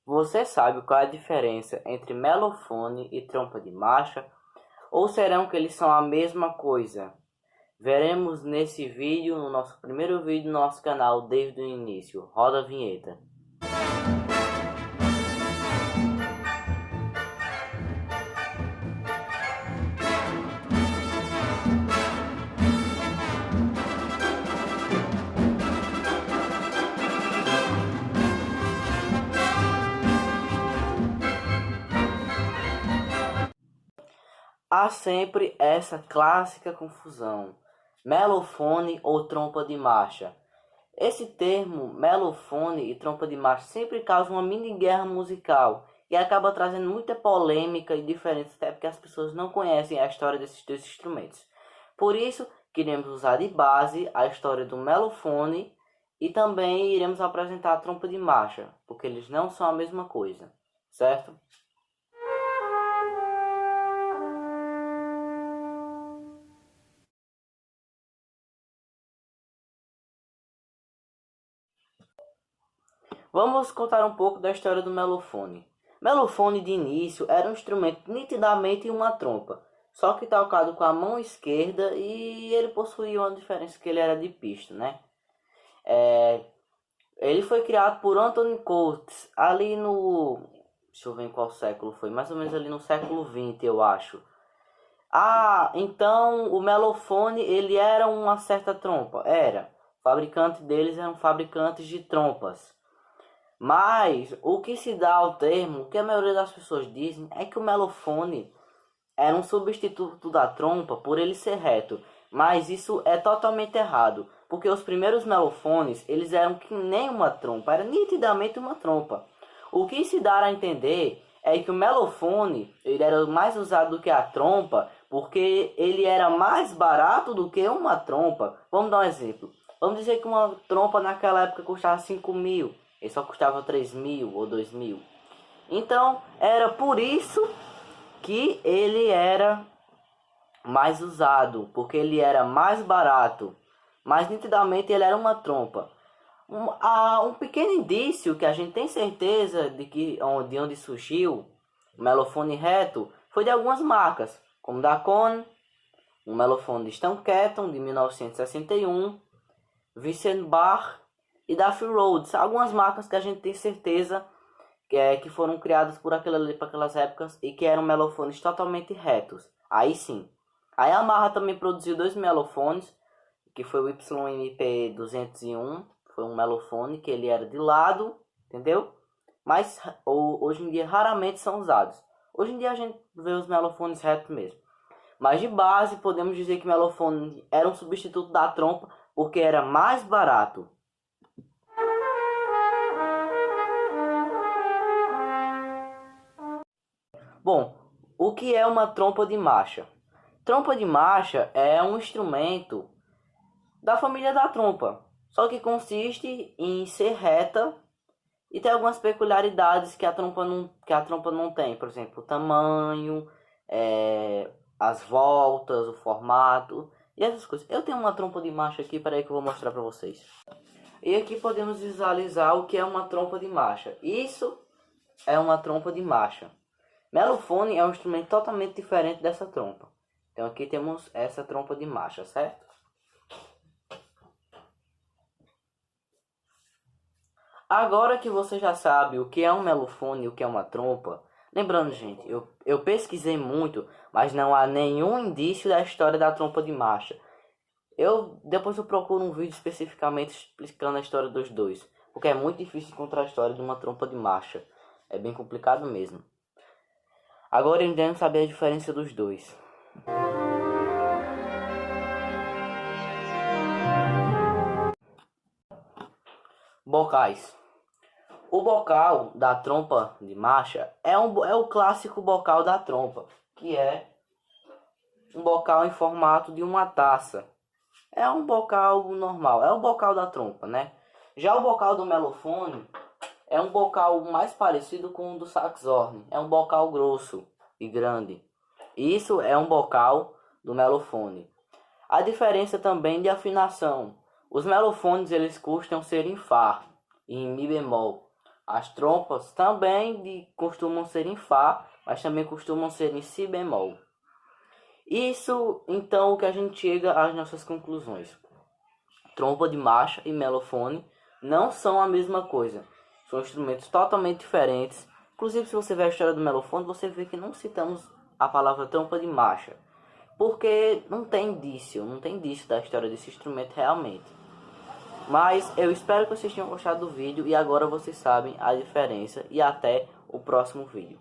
Você sabe qual é a diferença entre melofone e trompa de marcha? Ou serão que eles são a mesma coisa? Veremos nesse vídeo, no nosso primeiro vídeo no nosso canal desde o início. Roda a vinheta. Há sempre essa clássica confusão: melofone ou trompa de marcha. Esse termo, melofone e trompa de marcha, sempre causa uma mini guerra musical e acaba trazendo muita polêmica e diferença, até porque as pessoas não conhecem a história desses dois instrumentos. Por isso, queremos usar de base a história do melofone e também iremos apresentar a trompa de marcha, porque eles não são a mesma coisa, certo? Vamos contar um pouco da história do melofone. Melofone de início era um instrumento nitidamente uma trompa, só que tocado com a mão esquerda, e ele possuía uma diferença, que ele era de pista, né? Ele foi criado por Anthony Coates ali no... Deixa eu ver em qual século foi, mais ou menos ali no século XX, eu acho. Então o melofone ele era uma certa trompa, era. O fabricante deles eram fabricantes de trompas. Mas o que se dá ao termo, o que a maioria das pessoas dizem, é que o melofone era um substituto da trompa por ele ser reto. Mas isso é totalmente errado, porque os primeiros melofones, eles eram que nem uma trompa, era nitidamente uma trompa. O que se dá a entender é que o melofone ele era mais usado do que a trompa, porque ele era mais barato do que uma trompa. Vamos dar um exemplo. Vamos dizer que uma trompa naquela época custava 5.000. Ele só custava 3.000 ou 2.000. Então, era por isso que ele era mais usado, porque ele era mais barato. Mas, nitidamente, ele era uma trompa. Um pequeno indício que a gente tem certeza de onde surgiu o melofone reto foi de algumas marcas, como da Kohn, o melofone de Stan Kenton, de 1961, Wissenbach e da Rhodes, algumas marcas que a gente tem certeza que foram criadas por aquelas épocas e que eram melofones totalmente retos. Aí sim. A Yamaha também produziu dois melofones, que foi o YMP 201, foi um melofone que ele era de lado, entendeu? Mas hoje em dia raramente são usados. Hoje em dia a gente vê os melofones retos mesmo. Mas de base podemos dizer que melofone era um substituto da trompa porque era mais barato. Bom, o que é uma trompa de marcha? Trompa de marcha é um instrumento da família da trompa, só que consiste em ser reta e tem algumas peculiaridades que a trompa não tem, por exemplo, o tamanho, as voltas, o formato e essas coisas. Eu tenho uma trompa de marcha aqui, para aí que eu vou mostrar para vocês. E aqui podemos visualizar o que é uma trompa de marcha. Isso é uma trompa de marcha. Melofone é um instrumento totalmente diferente dessa trompa. Então aqui temos essa trompa de marcha, certo? Agora que você já sabe o que é um melofone e o que é uma trompa, lembrando, gente, eu pesquisei muito, mas não há nenhum indício da história da trompa de marcha. Depois eu procuro um vídeo especificamente explicando a história dos dois, porque é muito difícil encontrar a história de uma trompa de marcha. É bem complicado mesmo. Agora iremos saber a diferença dos dois. Bocais. O bocal da trompa de marcha é o clássico bocal da trompa, que é um bocal em formato de uma taça. É um bocal normal, é o bocal da trompa, né? Já o bocal do melofone é um bocal mais parecido com o do saxhorn. É um bocal grosso e grande. Isso é um bocal do melofone. A diferença também de afinação. Os melofones eles costumam ser em Fá e em Mi bemol. As trompas também costumam ser em Fá, mas também costumam ser em Si bemol. Isso, então, o que a gente chega às nossas conclusões. Trompa de marcha e melofone não são a mesma coisa. São instrumentos totalmente diferentes. Inclusive, se você ver a história do melofone, você vê que não citamos a palavra trompa de marcha, porque não tem indício da história desse instrumento realmente. Mas eu espero que vocês tenham gostado do vídeo e agora vocês sabem a diferença e até o próximo vídeo.